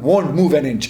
won't move an inch,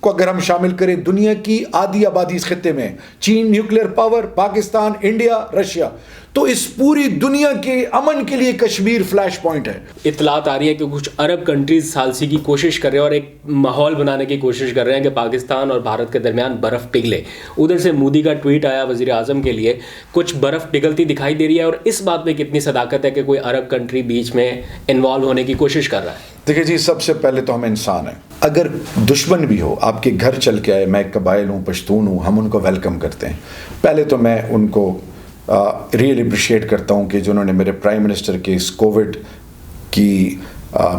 کو اگر ہم شامل کریں دنیا کی آدھی آبادی اس خطے میں، چین nuclear power, Pakistan, India, Russia, تو اس پوری دنیا کے امن کے لیے کشمیر فلیش پوائنٹ ہے۔ اطلاعات آ رہی ہے کہ کچھ عرب کنٹریز ثالثی کی کوشش کر رہے ہیں اور ایک ماحول بنانے کی کوشش کر رہے ہیں کہ پاکستان اور بھارت کے درمیان برف پگھلے۔ ادھر سے مودی کا ٹویٹ آیا وزیر اعظم کے لیے، کچھ برف پگھلتی دکھائی دے رہی ہے، اور اس بات میں کتنی صداقت ہے کہ کوئی عرب کنٹری بیچ میں انوالو ہونے کی کوشش کر رہا ہے؟ دیکھیں جی، سب سے پہلے تو ہم انسان ہیں، اگر دشمن بھی ہو آپ کے گھر چل کے آئے، میں قبائل ہوں، پشتون ہوں، ہم ان کو ویلکم کرتے ہیں۔ پہلے تو میں ان کو ریئلی اپریشیٹ کرتا ہوں کہ جنہوں نے میرے پرائم منسٹر کے اس کووڈ کی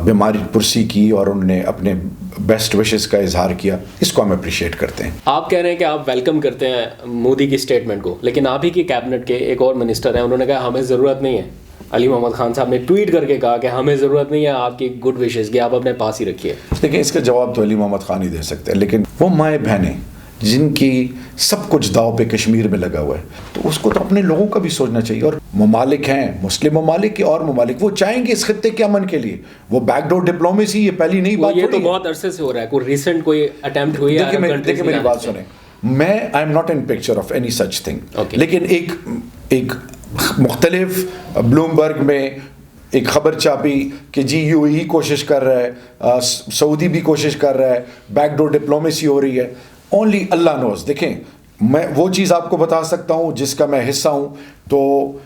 بیماری پرسی کی اور انہوں نے اپنے بیسٹ وشز کا اظہار کیا، اس کو ہم اپریشیٹ کرتے ہیں۔ آپ کہہ رہے ہیں کہ آپ ویلکم کرتے ہیں مودی کی اسٹیٹمنٹ کو، لیکن آپ ہی کی کیبنٹ کے ایک اور منسٹر ہیں، انہوں نے کہا ہمیں ضرورت نہیں ہے۔ علی محمد خان صاحب نے ٹویٹ کر کے کہا کہ ہمیں ضرورت نہیں ہے آپ کی گڈ وشز کی، آپ اپنے پاس ہی رکھیے۔ لیکن اس کا جواب تو علی محمد خان ہی دے سکتے ہیں، لیکن وہ مائیں بہنیں جن کی سب کچھ داؤ پہ کشمیر میں لگا ہوا ہے، تو اس کو تو اپنے لوگوں کا بھی سوچنا چاہیے۔ اور ممالک ہیں، مسلم ممالک کے اور ممالک، وہ چاہیں گے اس خطے کے امن کے لیے، وہ بیک ڈور ڈپلومیسی یہ پہلی نئی بات یہ تھوڑی تو بہت عرصے سے ہو رہا ہے، کوئی ریسنٹ کوئی اٹیمپٹ ہوئی ہے؟ دیکھیں میری بات سنیں، میں I am not in picture of any such thing, لیکن ایک مختلف بلومبرگ میں ایک خبر چھاپی کہ جی یو ہی کوشش کر رہا ہے، سعودی بھی کوشش کر رہا ہے، بیک ڈور ڈپلومیسی ہو رہی ہے، اونلی اللہ نوز۔ دیکھیں میں وہ چیز آپ کو بتا سکتا ہوں جس کا میں حصہ ہوں، تو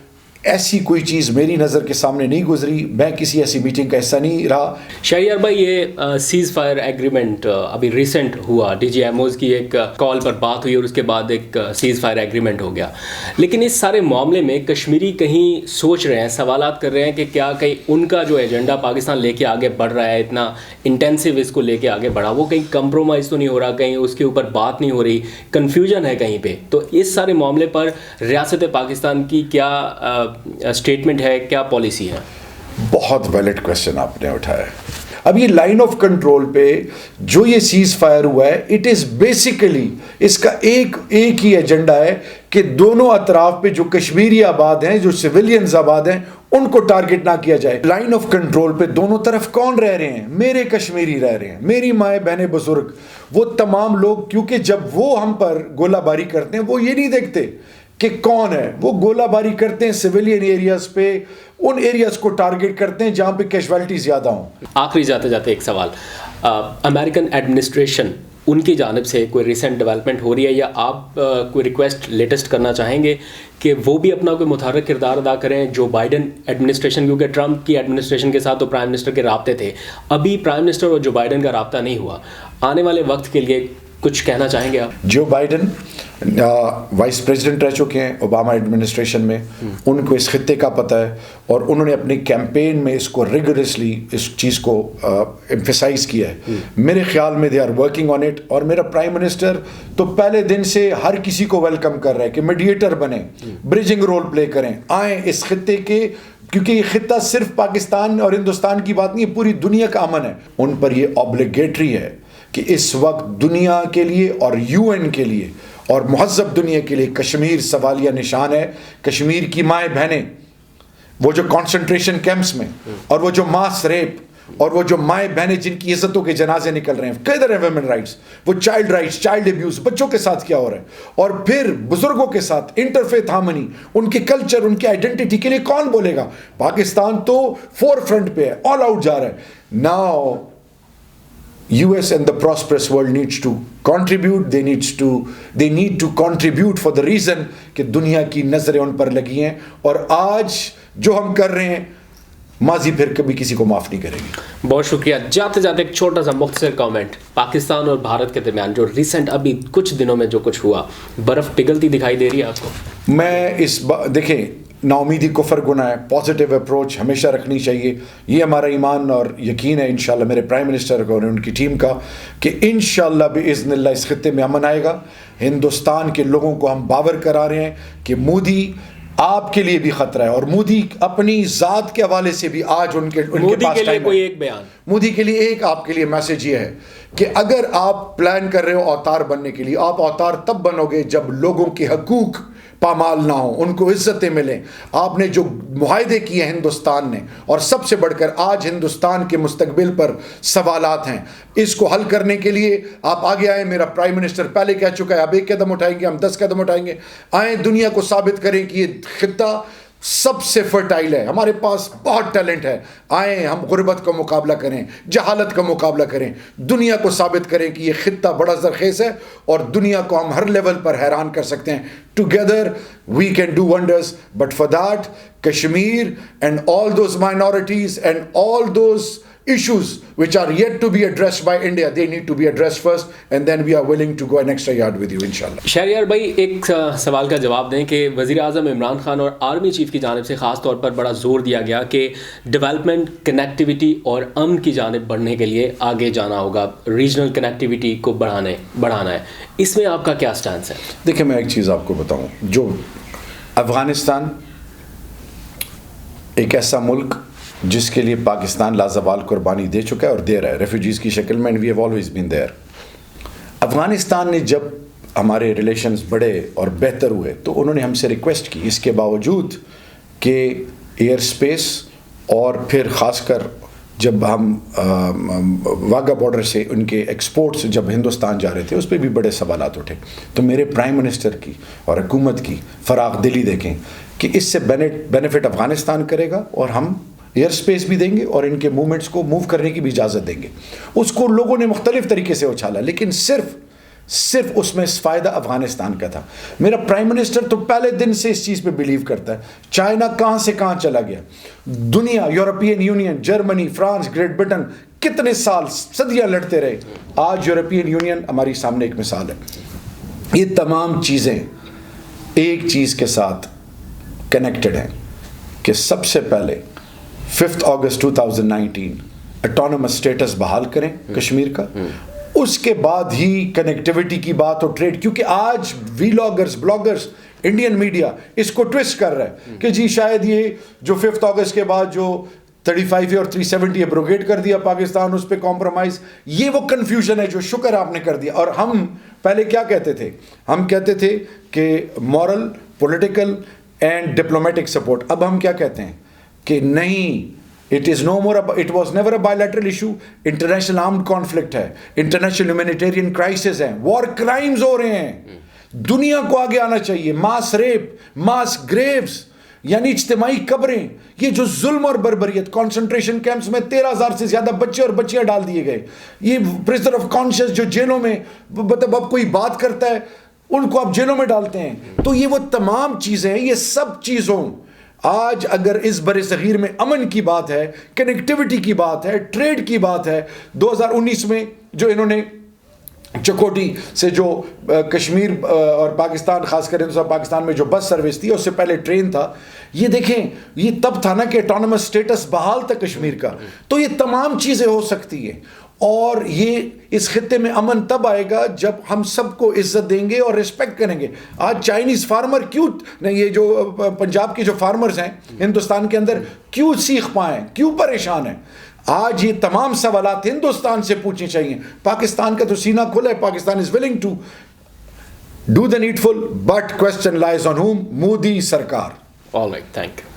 ایسی کوئی چیز میری نظر کے سامنے نہیں گزری، میں کسی ایسی میٹنگ کا حصہ نہیں رہا۔ شہریار بھائی، یہ سیز فائر ایگریمنٹ ابھی ریسنٹ ہوا، ڈی جی ایم اوز کی ایک کال پر بات ہوئی اور اس کے بعد ایک سیز فائر ایگریمنٹ ہو گیا، لیکن اس سارے معاملے میں کشمیری کہیں سوچ رہے ہیں، سوالات کر رہے ہیں کہ کیا کہیں ان کا جو ایجنڈا پاکستان لے کے آگے بڑھ رہا ہے، اتنا انٹینسو اس کو لے کے آگے بڑھا، وہ کہیں کمپرومائز تو نہیں ہو رہا، کہیں اس کے اوپر بات نہیں ہو رہی، کنفیوژن ہے کہیں پہ؟ تو اس سارے معاملے پر ریاست پاکستان کی کیا اسٹیٹمنٹ ہے، کیا پالیسی ہے؟ بہت ویلڈ کویسچن آپ نے اٹھایا ہے۔ اب یہ لائن آف کنٹرول پہ جو یہ سیز فائر ہوا ہے، اٹ از بیسیکلی اس کا ایک ہی ایجنڈا ہے کہ دونوں اطراف پہ جو کشمیری آباد ہیں، جو سویلینز آباد ہیں، ان کو ٹارگٹ نہ کیا جائے۔ لائن آف کنٹرول پہ دونوں طرف کون رہ رہے ہیں؟ میرے کشمیری رہ رہے ہیں، میری مائیں بہنیں بزرگ، وہ تمام لوگ، کیونکہ جب وہ ہم پر گولہ باری کرتے ہیں وہ یہ نہیں دیکھتے کہ کون ہے، وہ گولہ باری کرتے ہیں سویلین ایریاز پہ، ان ایریاز کو ٹارگٹ کرتے ہیں جہاں پہ کیجوالٹی زیادہ ہوں۔ آخری جاتے جاتے ایک سوال، امریکن ایڈمنسٹریشن ان کی جانب سے کوئی ریسنٹ ڈیولپمنٹ ہو رہی ہے، یا آپ کوئی ریکویسٹ لیٹسٹ کرنا چاہیں گے کہ وہ بھی اپنا کوئی متحرک کردار ادا کریں؟ جو بائیڈن ایڈمنسٹریشن، کیونکہ ٹرمپ کی ایڈمنسٹریشن کے ساتھ تو پرائم منسٹر کے رابطے تھے، ابھی پرائم منسٹر اور جو بائیڈن کا رابطہ نہیں ہوا، آنے والے وقت کے لیے کچھ کہنا چاہیں گے آپ؟ جو بائیڈن وائس پریزیڈنٹ رہ چکے ہیں اوباما ایڈمنسٹریشن میں، ان کو اس خطے کا پتہ ہے، اور انہوں نے اپنی کیمپین میں اس کو ریگولسلی اس چیز کو ایمفیسائز کیا ہے۔ میرے خیال میں they are working on it, اور میرا پرائم منسٹر تو پہلے دن سے ہر کسی کو ویلکم کر رہا ہے کہ میڈیٹر بنیں، بریجنگ رول پلے کریں، آئیں اس خطے کے، کیونکہ یہ خطہ صرف پاکستان اور ہندوستان کی بات نہیں ہے، پوری دنیا کا امن ہے۔ ان پر یہ اوبلیگیٹری ہے کہ اس وقت دنیا کے لیے اور یو این کے لیے اور مہذب دنیا کے لیے کشمیر سوالیہ نشان ہے۔ کشمیر کی مائیں بہنیں، وہ جو کانسنٹریشن کیمپس میں، اور وہ جو ماس ریپ، اور وہ جو مائیں بہنیں جن کی عزتوں کے جنازے نکل رہے ہیں، کدھر ہیں ویمن رائٹس؟ وہ چائلڈ رائٹس، چائلڈ ابیوز، بچوں کے ساتھ کیا ہو رہا ہے؟ اور پھر بزرگوں کے ساتھ انٹرفیتھ ہارمنی، ان کے کلچر، ان کی آئیڈینٹی کے لیے کون بولے گا؟ پاکستان تو فور فرنٹ پہ ہے، آل آؤٹ جا رہا ہے۔ Now US and the prosperous world needs to contribute, they need to contribute for the reason کہ دنیا کی نظریں ان پر لگی ہیں، اور آج جو ہم کر رہے ہیں ماضی پھر کبھی کسی کو معاف نہیں کرے گی۔ بہت شکریہ۔ جاتے جاتے ایک چھوٹا سا مختصر کامنٹ، پاکستان اور بھارت کے درمیان جو ریسنٹ ابھی کچھ دنوں میں جو کچھ ہوا، برف پگھلتی دکھائی دے رہی ہے آپ کو؟ میں دیکھیں، نا امیدی کفر گناہ ہے، پازیٹیو اپروچ ہمیشہ رکھنی چاہیے، یہ ہمارا ایمان اور یقین ہے انشاءاللہ میرے پرائم منسٹر کو اور ان کی ٹیم کا کہ انشاءاللہ باذن اللہ اس خطے میں امن آئے گا۔ ہندوستان کے لوگوں کو ہم باور کرا رہے ہیں کہ مودی آپ کے لیے بھی خطرہ ہے، اور مودی اپنی ذات کے حوالے سے بھی آج ان کے پاس لیے کوئی ایک بیان، مودی کے لیے ایک آپ کے لیے میسج یہ ہے کہ اگر آپ پلان کر رہے ہو اوتار بننے کے لیے، آپ اوتار تب بنو گے جب لوگوں کے حقوق پامال نہ ہوں, ان کو عزتیں ملیں. آپ نے جو معاہدے کیے ہیں ہندوستان نے, اور سب سے بڑھ کر آج ہندوستان کے مستقبل پر سوالات ہیں, اس کو حل کرنے کے لیے آپ آگے آئیں. میرا پرائم منسٹر پہلے کہہ چکا ہے, آپ 1 قدم اٹھائیں گے, ہم 10 قدم اٹھائیں گے. آئیں دنیا کو ثابت کریں کہ یہ خطہ سب سے فرٹائل ہے, ہمارے پاس بہت ٹیلنٹ ہے. آئیں ہم غربت کا مقابلہ کریں, جہالت کا مقابلہ کریں, دنیا کو ثابت کریں کہ یہ خطہ بڑا زرخیز ہے اور دنیا کو ہم ہر لیول پر حیران کر سکتے ہیں. Together we can do wonders, but for that Kashmir and all those minorities and all those issues which are yet to be addressed by India, they need to be addressed first, and then we are willing to go an extra yard with you inshallah. Shahryar بھائی, ایک سوال کا جواب دیں کہ وزیر اعظم عمران خان اور army chief کی جانب سے خاص طور پر بڑا زور دیا گیا کہ ڈیولپمنٹ, کنیکٹیوٹی اور امن کی جانب بڑھنے کے لیے آگے جانا ہوگا, ریجنل کنیکٹیوٹی کو بڑھانا ہے. اس میں آپ کا کیا سٹانس ہے؟ دیکھیں میں ایک چیز آپ کو بتاؤں, جو افغانستان ایک ایسا ملک جس کے لیے پاکستان لازوال قربانی دے چکا ہے اور دے رہا ہے ریفیوجیز کی شکل میں, and we have always been there. Afghanistan نے جب ہمارے ریلیشنز بڑھے اور بہتر ہوئے تو انہوں نے ہم سے ریکویسٹ کی, اس کے باوجود کہ ایئر سپیس اور پھر خاص کر جب ہم واگا بارڈر سے ان کے ایکسپورٹس جب ہندوستان جا رہے تھے اس پہ بھی بڑے سوالات اٹھے. تو میرے پرائم منسٹر کی اور حکومت کی فراخ دلی دیکھیں کہ اس سے بینیفٹ افغانستان کرے گا, اور ہم ایئر سپیس بھی دیں گے اور ان کے موومنٹس کو موو کرنے کی بھی اجازت دیں گے. اس کو لوگوں نے مختلف طریقے سے اچھالا, لیکن صرف اس میں فائدہ افغانستان کا تھا. میرا پرائم منسٹر تو پہلے دن سے اس چیز پہ بلیو کرتا ہے. چائنا کہاں سے کہاں چلا گیا, دنیا, European Union, Germany, France, Great Britain کتنے سال صدیاں لڑتے رہے. آج یورپین یونین ہماری سامنے ایک مثال ہے. یہ تمام چیزیں ایک چیز کے ساتھ کنیکٹڈ ہیں کہ سب سے پہلے 5 اگست 2019 اٹانومس اسٹیٹس بحال کریں کشمیر کا, اس کے بعد ہی کنیکٹیوٹی کی بات اور ٹریڈ, کیونکہ آج ویلاگرز, بلاگرز, انڈین میڈیا اس کو ٹوسٹ کر رہا ہے کہ جی شاید یہ جو 5 اگست کے بعد جو 35 اور 370 ایبروگیٹ کر دیا پاکستان, اس پہ کمپرومائز, یہ وہ کنفیوژن ہے جو شکر آپ نے کر دیا. اور ہم پہلے کیا کہتے تھے, ہم کہتے تھے کہ moral, political and diplomatic support. اب ہم کیا کہتے ہیں کہ نہیں, it was never a bilateral issue. International armed conflict ہے, انٹرنیشنل ہیومینیٹیرین کرائسس ہیں, وار کرائمز ہو رہے ہیں. دنیا کو آگے آنا چاہیے. ماس ریپ, ماس گریوز, یعنی اجتماعی قبریں, یہ جو ظلم اور بربریت, کنسنٹریشن کیمپس میں 13,000 سے زیادہ بچے اور بچیاں ڈال دیے گئے. یہ پرزنر آف کانشیس جو جیلوں میں, مطلب اب کوئی بات کرتا ہے ان کو آپ جیلوں میں ڈالتے ہیں. تو یہ وہ تمام چیزیں ہیں. یہ سب چیزوں آج اگر اس بر صغیر میں امن کی بات ہے, کنیکٹیوٹی کی بات ہے, ٹریڈ کی بات ہے, 2019 میں جو انہوں نے چکوٹی سے جو کشمیر اور پاکستان, خاص کر ہندوستان پاکستان میں جو بس سروس تھی, اس سے پہلے ٹرین تھا, یہ دیکھیں یہ تب تھا نا کہ اٹانومس اسٹیٹس بحال تھا کشمیر کا. تو یہ تمام چیزیں ہو سکتی ہیں, اور یہ اس خطے میں امن تب آئے گا جب ہم سب کو عزت دیں گے اور رسپیکٹ کریں گے. آج چائنیز فارمر کیوں نہیں, یہ جو پنجاب کے جو فارمرز ہیں ہندوستان کے اندر کیوں سیکھ پائیں, کیوں پریشان ہیں؟ آج یہ تمام سوالات ہندوستان سے پوچھنے چاہیے. پاکستان کا تو سینہ کھلا ہے, Pakistan is willing to do the needful, but question lies on whom, Modi sarkar. All right, thank you.